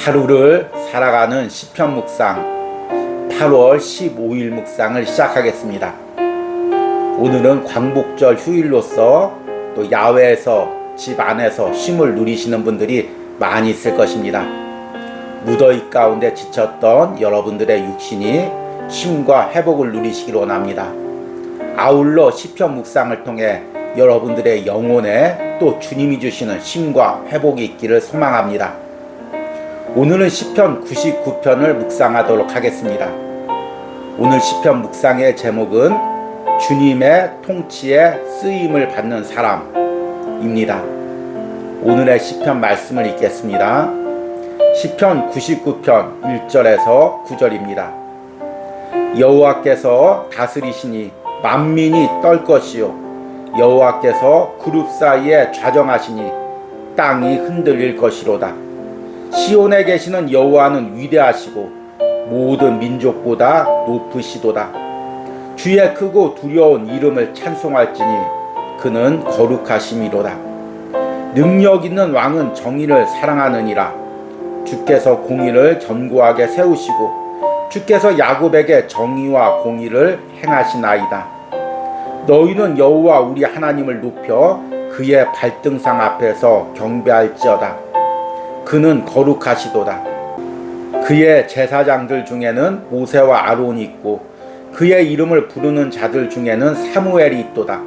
하루를 살아가는 시편 묵상 8월 15일 묵상을 시작하겠습니다. 오늘은 광복절 휴일로서 또 야외에서 집 안에서 쉼을 누리시는 분들이 많이 있을 것입니다. 무더위 가운데 지쳤던 여러분들의 육신이 쉼과 회복을 누리시길 원합니다. 아울러 시편 묵상을 통해 여러분들의 영혼에 또 주님이 주시는 쉼과 회복이 있기를 소망합니다. 오늘은 시편 99편을 묵상하도록 하겠습니다. 오늘 시편 묵상의 제목은 주님의 통치에 쓰임을 받는 사람입니다. 오늘의 시편 말씀을 읽겠습니다. 시편 99편 1절에서 9절입니다. 여호와께서 다스리시니 만민이 떨 것이요 여호와께서 그룹 사이에 좌정하시니 땅이 흔들릴 것이로다. 시온에 계시는 여호와는 위대하시고 모든 민족보다 높으시도다. 주의 크고 두려운 이름을 찬송할지니 그는 거룩하심이로다. 능력 있는 왕은 정의를 사랑하느니라. 주께서 공의를 견고하게 세우시고 주께서 야곱에게 정의와 공의를 행하시나이다. 너희는 여호와 우리 하나님을 높여 그의 발등상 앞에서 경배할지어다. 그는 거룩하시도다. 그의 제사장들 중에는 모세와 아론이 있고 그의 이름을 부르는 자들 중에는 사무엘이 있도다.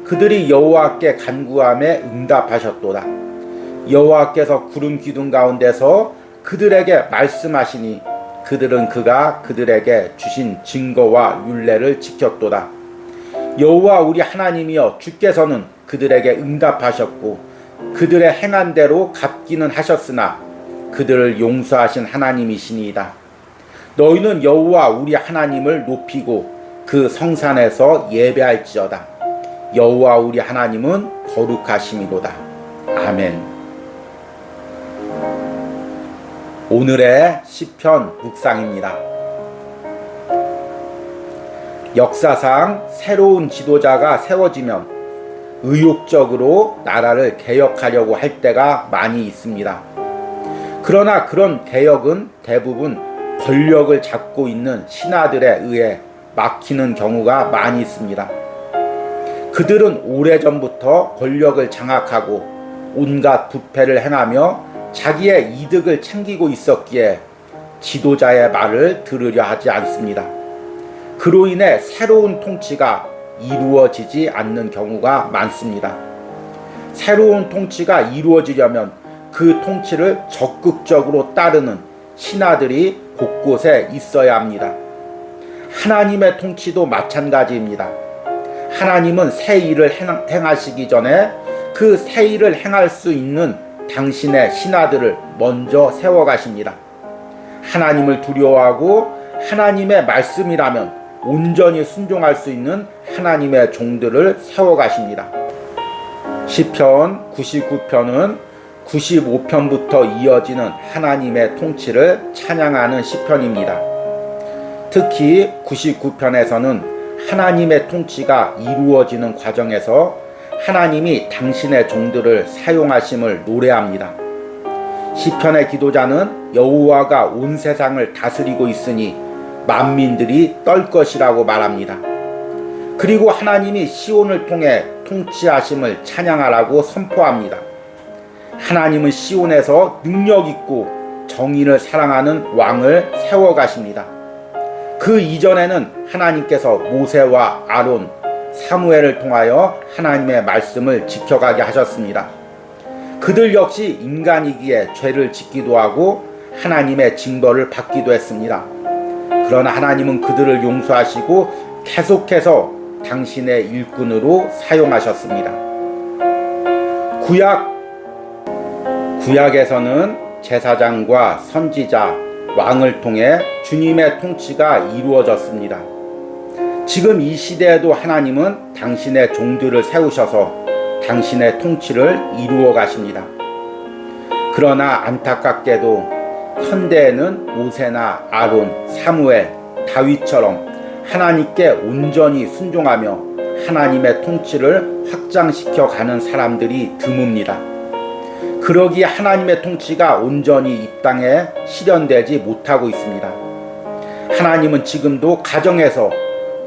그들이 여호와께 간구함에 응답하셨도다. 여호와께서 구름 기둥 가운데서 그들에게 말씀하시니 그들은 그가 그들에게 주신 증거와 율례를 지켰도다. 여호와 우리 하나님이여 주께서는 그들에게 응답하셨고 그들의 행한 대로 갚기는 하셨으나 그들을 용서하신 하나님이시니이다. 너희는 여호와 우리 하나님을 높이고 그 성산에서 예배할지어다. 여호와 우리 하나님은 거룩하심이로다. 아멘. 오늘의 시편 묵상입니다. 역사상 새로운 지도자가 세워지면 의욕적으로 나라를 개혁하려고 할 때가 많이 있습니다. 그러나 그런 개혁은 대부분 권력을 잡고 있는 신하들에 의해 막히는 경우가 많이 있습니다. 그들은 오래전부터 권력을 장악하고 온갖 부패를 행하며 자기의 이득을 챙기고 있었기에 지도자의 말을 들으려 하지 않습니다. 그로 인해 새로운 통치가 이루어지지 않는 경우가 많습니다. 새로운 통치가 이루어지려면 그 통치를 적극적으로 따르는 신하들이 곳곳에 있어야 합니다. 하나님의 통치도 마찬가지입니다. 하나님은 새 일을 행하시기 전에 그 새 일을 행할 수 있는 당신의 신하들을 먼저 세워가십니다. 하나님을 두려워하고 하나님의 말씀이라면 온전히 순종할 수 있는 하나님의 종들을 세워가십니다. 시편 99편은 95편부터 이어지는 하나님의 통치를 찬양하는 시편입니다. 특히 99편에서는 하나님의 통치가 이루어지는 과정에서 하나님이 당신의 종들을 사용하심을 노래합니다. 시편의 기도자는 여호와가 온 세상을 다스리고 있으니 만민들이 떨 것이라고 말합니다. 그리고 하나님이 시온을 통해 통치하심을 찬양하라고 선포합니다. 하나님은 시온에서 능력 있고 정의를 사랑하는 왕을 세워가십니다. 그 이전에는 하나님께서 모세와 아론, 사무엘을 통하여 하나님의 말씀을 지켜가게 하셨습니다. 그들 역시 인간이기에 죄를 짓기도 하고 하나님의 징벌을 받기도 했습니다. 그러나 하나님은 그들을 용서하시고 계속해서 당신의 일꾼으로 사용하셨습니다. 구약에서는 제사장과 선지자, 왕을 통해 주님의 통치가 이루어졌습니다. 지금 이 시대에도 하나님은 당신의 종들을 세우셔서 당신의 통치를 이루어 가십니다. 그러나 안타깝게도 현대에는 모세나 아론, 사무엘, 다윗처럼 하나님께 온전히 순종하며 하나님의 통치를 확장시켜 가는 사람들이 드뭅니다. 그러기에 하나님의 통치가 온전히 이 땅에 실현되지 못하고 있습니다. 하나님은 지금도 가정에서,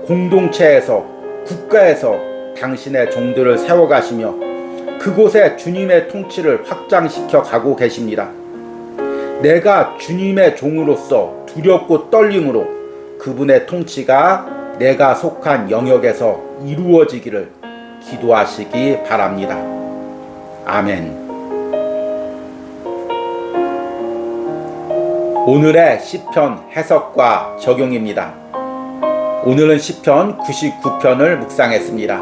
공동체에서, 국가에서 당신의 종들을 세워가시며 그곳에 주님의 통치를 확장시켜 가고 계십니다. 내가 주님의 종으로서 두렵고 떨림으로 그분의 통치가 내가 속한 영역에서 이루어지기를 기도하시기 바랍니다. 아멘. 오늘의 시편 해석과 적용입니다. 오늘은 시편 99편을 묵상했습니다.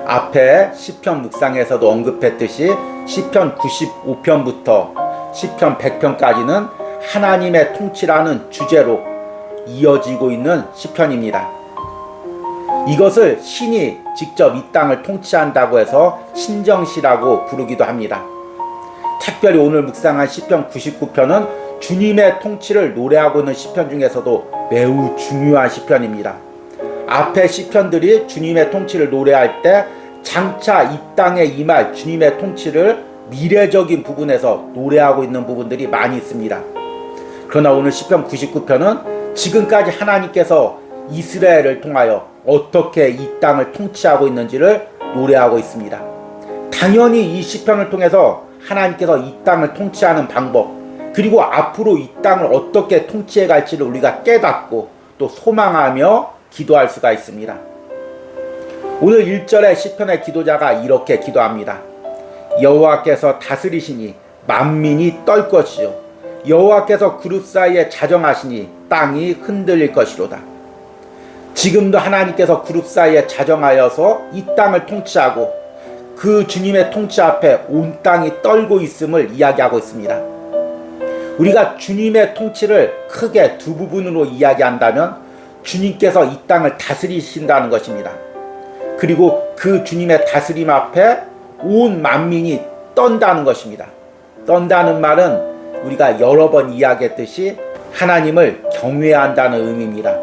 앞에 시편 묵상에서도 언급했듯이 시편 95편부터 시편 100편까지는 하나님의 통치라는 주제로 이어지고 있는 시편입니다. 이것을 신이 직접 이 땅을 통치한다고 해서 신정시라고 부르기도 합니다. 특별히 오늘 묵상한 시편 99편은 주님의 통치를 노래하고 있는 시편 중에서도 매우 중요한 시편입니다. 앞에 시편들이 주님의 통치를 노래할 때 장차 이 땅에 임할 주님의 통치를 미래적인 부분에서 노래하고 있는 부분들이 많이 있습니다. 그러나 오늘 시편 99편은 지금까지 하나님께서 이스라엘을 통하여 어떻게 이 땅을 통치하고 있는지를 노래하고 있습니다. 당연히 이 시편을 통해서 하나님께서 이 땅을 통치하는 방법, 그리고 앞으로 이 땅을 어떻게 통치해 갈지를 우리가 깨닫고 또 소망하며 기도할 수가 있습니다. 오늘 1절의 시편의 기도자가 이렇게 기도합니다. 여호와께서 다스리시니 만민이 떨 것이요 여호와께서 그룹 사이에 자정하시니 땅이 흔들릴 것이로다. 지금도 하나님께서 그룹 사이에 자정하여서 이 땅을 통치하고 그 주님의 통치 앞에 온 땅이 떨고 있음을 이야기하고 있습니다. 우리가 주님의 통치를 크게 두 부분으로 이야기한다면 주님께서 이 땅을 다스리신다는 것입니다. 그리고 그 주님의 다스림 앞에 온 만민이 떤다는 것입니다. 떤다는 말은 우리가 여러 번 이야기했듯이 하나님을 경외한다는 의미입니다.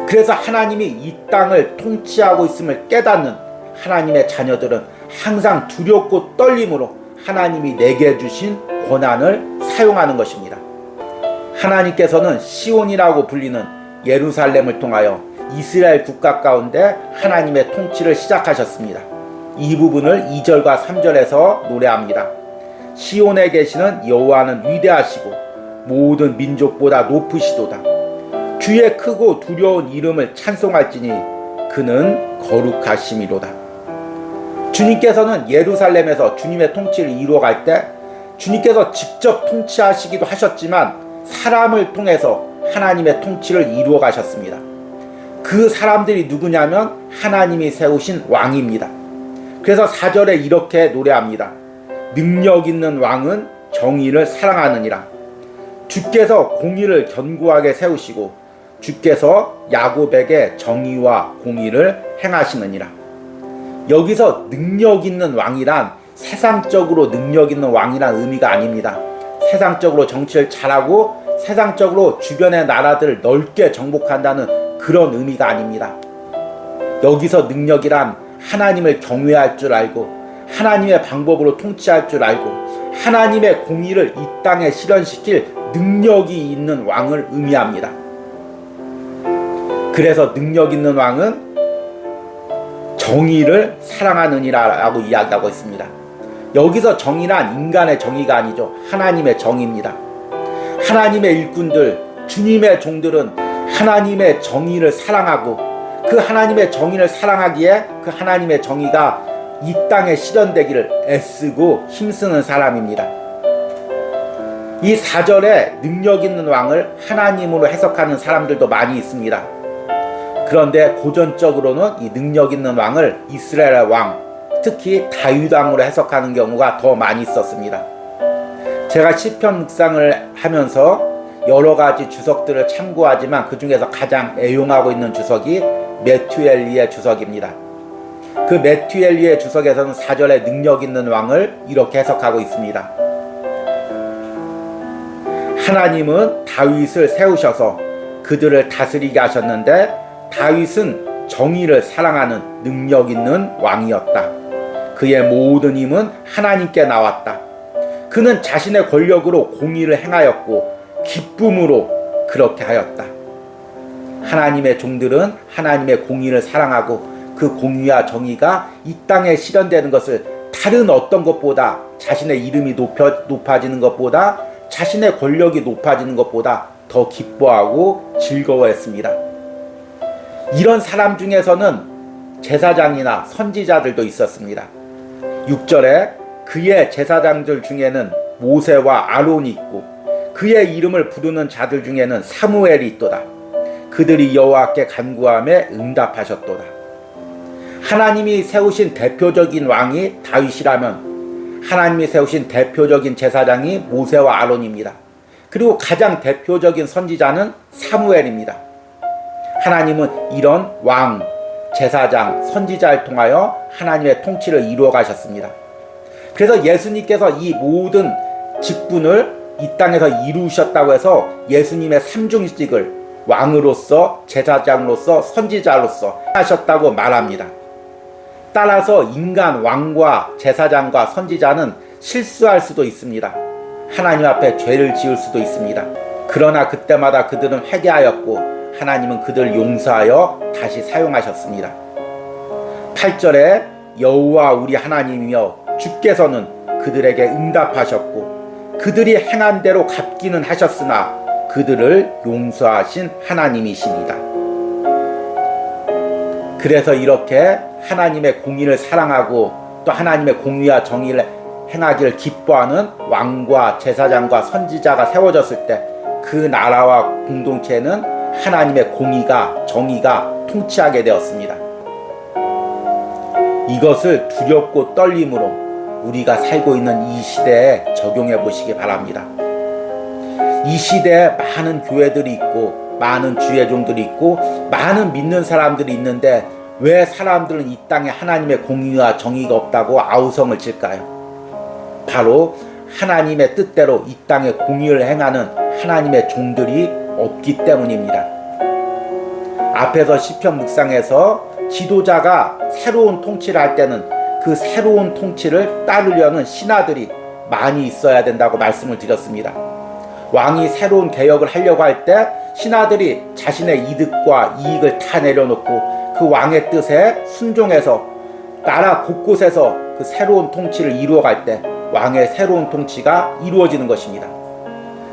그래서 하나님이 이 땅을 통치하고 있음을 깨닫는 하나님의 자녀들은 항상 두렵고 떨림으로 하나님이 내게 주신 권한을 사용하는 것입니다. 하나님께서는 시온이라고 불리는 예루살렘을 통하여 이스라엘 국가 가운데 하나님의 통치를 시작하셨습니다. 이 부분을 2절과 3절에서 노래합니다. 시온에 계시는 여호와는 위대하시고 모든 민족보다 높으시도다. 주의 크고 두려운 이름을 찬송할지니 그는 거룩하심이로다. 주님께서는 예루살렘에서 주님의 통치를 이루어갈 때 주님께서 직접 통치하시기도 하셨지만 사람을 통해서 하나님의 통치를 이루어 가셨습니다. 그 사람들이 누구냐면 하나님이 세우신 왕입니다. 그래서 4절에 이렇게 노래합니다. 능력 있는 왕은 정의를 사랑하느니라. 주께서 공의를 견고하게 세우시고 주께서 야곱에게 정의와 공의를 행하시느니라. 여기서 능력 있는 왕이란 세상적으로 능력 있는 왕이란 의미가 아닙니다. 세상적으로 정치를 잘하고 세상적으로 주변의 나라들을 넓게 정복한다는 그런 의미가 아닙니다. 여기서 능력이란 하나님을 경외할 줄 알고 하나님의 방법으로 통치할 줄 알고 하나님의 공의를 이 땅에 실현시킬 능력이 있는 왕을 의미합니다. 그래서 능력 있는 왕은 정의를 사랑하느니라 라고 이야기하고 있습니다. 여기서 정의란 인간의 정의가 아니죠. 하나님의 정의입니다. 하나님의 일꾼들, 주님의 종들은 하나님의 정의를 사랑하고 그 하나님의 정의를 사랑하기에 그 하나님의 정의가 이 땅에 실현되기를 애쓰고 힘쓰는 사람입니다. 이 4절에 능력 있는 왕을 하나님으로 해석하는 사람들도 많이 있습니다. 그런데 고전적으로는 이 능력 있는 왕을 이스라엘의 왕, 특히 다윗 왕으로 해석하는 경우가 더 많이 있었습니다. 제가 시편 묵상을 하면서 여러 가지 주석들을 참고하지만 그 중에서 가장 애용하고 있는 주석이 메투엘리의 주석입니다. 그 메투엘리의 주석에서는 4절에 능력 있는 왕을 이렇게 해석하고 있습니다. 하나님은 다윗을 세우셔서 그들을 다스리게 하셨는데 다윗은 정의를 사랑하는 능력 있는 왕이었다. 그의 모든 힘은 하나님께 나왔다. 그는 자신의 권력으로 공의를 행하였고 기쁨으로 그렇게 하였다. 하나님의 종들은 하나님의 공의를 사랑하고 그 공의와 정의가 이 땅에 실현되는 것을 다른 어떤 것보다, 자신의 이름이 높아지는 것보다, 자신의 권력이 높아지는 것보다 더 기뻐하고 즐거워했습니다. 이런 사람 중에서는 제사장이나 선지자들도 있었습니다. 6절에 그의 제사장들 중에는 모세와 아론이 있고 그의 이름을 부르는 자들 중에는 사무엘이 있도다. 그들이 여호와께 간구하며 응답하셨도다. 하나님이 세우신 대표적인 왕이 다윗이라면 하나님이 세우신 대표적인 제사장이 모세와 아론입니다. 그리고 가장 대표적인 선지자는 사무엘입니다. 하나님은 이런 왕, 제사장, 선지자를 통하여 하나님의 통치를 이루어 가셨습니다. 그래서 예수님께서 이 모든 직분을 이 땅에서 이루셨다고 해서 예수님의 삼중직을 왕으로서, 제사장으로서, 선지자로서 하셨다고 말합니다. 따라서 인간 왕과 제사장과 선지자는 실수할 수도 있습니다. 하나님 앞에 죄를 지을 수도 있습니다. 그러나 그때마다 그들은 회개하였고 하나님은 그들을 용서하여 다시 사용하셨습니다. 8절에 여호와 우리 하나님이여 주께서는 그들에게 응답하셨고 그들이 행한 대로 갚기는 하셨으나 그들을 용서하신 하나님이십니다. 그래서 이렇게 하나님의 공의를 사랑하고 또 하나님의 공의와 정의를 행하기를 기뻐하는 왕과 제사장과 선지자가 세워졌을 때 그 나라와 공동체는 하나님의 공의가, 정의가 통치하게 되었습니다. 이것을 두렵고 떨림으로 우리가 살고 있는 이 시대에 적용해 보시기 바랍니다. 이 시대에 많은 교회들이 있고 많은 주의종들이 있고 많은 믿는 사람들이 있는데 왜 사람들은 이 땅에 하나님의 공의와 정의가 없다고 아우성을 칠까요? 바로 하나님의 뜻대로 이 땅에 공의를 행하는 하나님의 종들이 없기 때문입니다. 앞에서 시편 묵상에서 지도자가 새로운 통치를 할 때는 그 새로운 통치를 따르려는 신하들이 많이 있어야 된다고 말씀을 드렸습니다. 왕이 새로운 개혁을 하려고 할 때 신하들이 자신의 이득과 이익을 다 내려놓고 그 왕의 뜻에 순종해서 나라 곳곳에서 그 새로운 통치를 이루어갈 때 왕의 새로운 통치가 이루어지는 것입니다.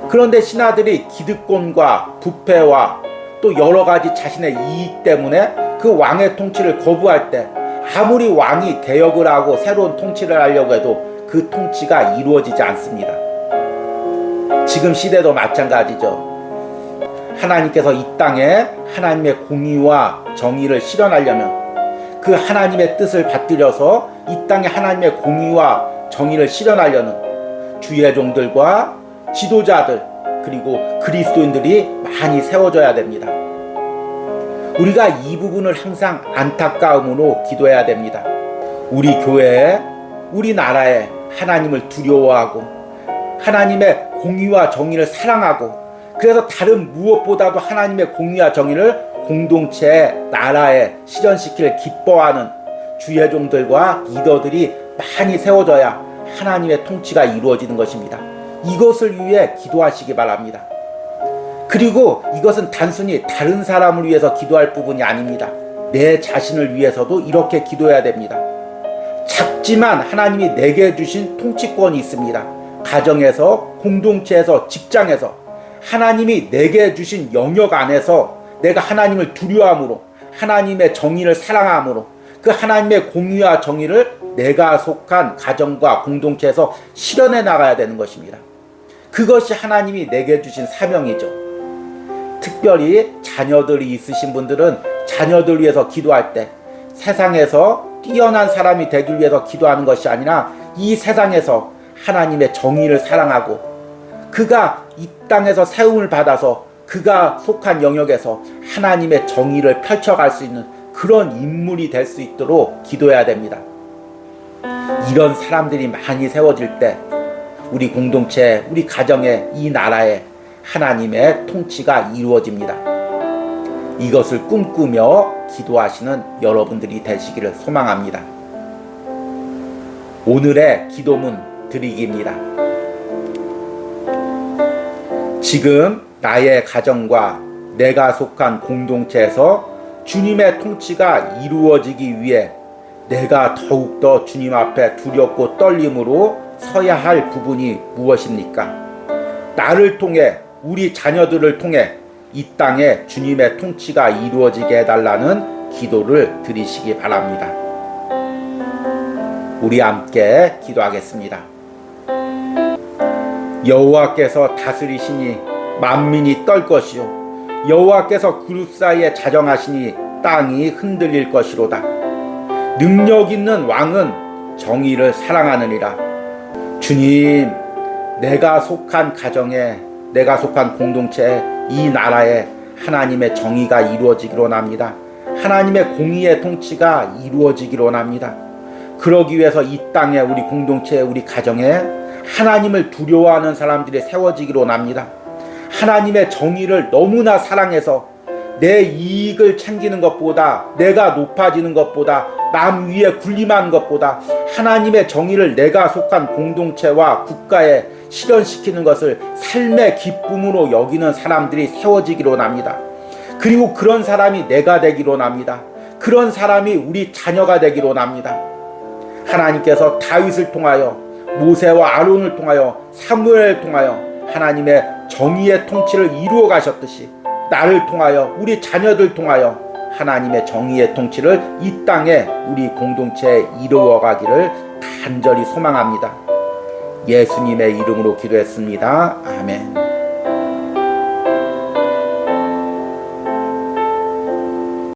그런데 신하들이 기득권과 부패와 또 여러 가지 자신의 이익 때문에 그 왕의 통치를 거부할 때 아무리 왕이 개혁을 하고 새로운 통치를 하려고 해도 그 통치가 이루어지지 않습니다. 지금 시대도 마찬가지죠. 하나님께서 이 땅에 하나님의 공의와 정의를 실현하려면 그 하나님의 뜻을 받들여서 이 땅에 하나님의 공의와 정의를 실현하려는 주의 종들과 지도자들 그리고 그리스도인들이 많이 세워져야 됩니다. 우리가 이 부분을 항상 안타까움으로 기도해야 됩니다. 우리 교회에, 우리나라에 하나님을 두려워하고 하나님의 공의와 정의를 사랑하고 그래서 다른 무엇보다도 하나님의 공의와 정의를 공동체에, 나라에 실현시킬 기뻐하는 주의 종들과 리더들이 많이 세워져야 하나님의 통치가 이루어지는 것입니다. 이것을 위해 기도하시기 바랍니다. 그리고 이것은 단순히 다른 사람을 위해서 기도할 부분이 아닙니다. 내 자신을 위해서도 이렇게 기도해야 됩니다. 작지만 하나님이 내게 주신 통치권이 있습니다. 가정에서, 공동체에서, 직장에서 하나님이 내게 주신 영역 안에서 내가 하나님을 두려워함으로 하나님의 정의를 사랑함으로 그 하나님의 공의와 정의를 내가 속한 가정과 공동체에서 실현해 나가야 되는 것입니다. 그것이 하나님이 내게 주신 사명이죠. 특별히 자녀들이 있으신 분들은 자녀들 위해서 기도할 때 세상에서 뛰어난 사람이 되기 위해서 기도하는 것이 아니라 이 세상에서 하나님의 정의를 사랑하고 그가 이 땅에서 세움을 받아서 그가 속한 영역에서 하나님의 정의를 펼쳐갈 수 있는 그런 인물이 될 수 있도록 기도해야 됩니다. 이런 사람들이 많이 세워질 때 우리 공동체, 우리 가정에, 이 나라에 하나님의 통치가 이루어집니다. 이것을 꿈꾸며 기도하시는 여러분들이 되시기를 소망합니다. 오늘의 기도문 드리기입니다. 지금 나의 가정과 내가 속한 공동체에서 주님의 통치가 이루어지기 위해 내가 더욱더 주님 앞에 두렵고 떨림으로 서야 할 부분이 무엇입니까? 나를 통해, 우리 자녀들을 통해 이 땅에 주님의 통치가 이루어지게 해달라는 기도를 드리시기 바랍니다. 우리 함께 기도하겠습니다. 여호와께서 다스리시니 만민이 떨 것이요 여호와께서 그룹 사이에 자정하시니 땅이 흔들릴 것이로다. 능력 있는 왕은 정의를 사랑하느니라. 주님, 내가 속한 가정에, 내가 속한 공동체에, 이 나라에 하나님의 정의가 이루어지기를 원합니다. 하나님의 공의의 통치가 이루어지기를 원합니다. 그러기 위해서 이 땅에, 우리 공동체에, 우리 가정에 하나님을 두려워하는 사람들이 세워지기를 원합니다. 하나님의 정의를 너무나 사랑해서 내 이익을 챙기는 것보다, 내가 높아지는 것보다, 남 위에 군림하는 것보다 하나님의 정의를 내가 속한 공동체와 국가에 실현시키는 것을 삶의 기쁨으로 여기는 사람들이 세워지기를 원합니다. 그리고 그런 사람이 내가 되기를 원합니다. 그런 사람이 우리 자녀가 되기를 원합니다. 하나님께서 다윗을 통하여, 모세와 아론을 통하여, 사무엘을 통하여 하나님의 정의의 통치를 이루어 가셨듯이 나를 통하여, 우리 자녀들 통하여 하나님의 정의의 통치를 이 땅에 우리 공동체에 이루어 가기를 간절히 소망합니다. 예수님의 이름으로 기도했습니다. 아멘.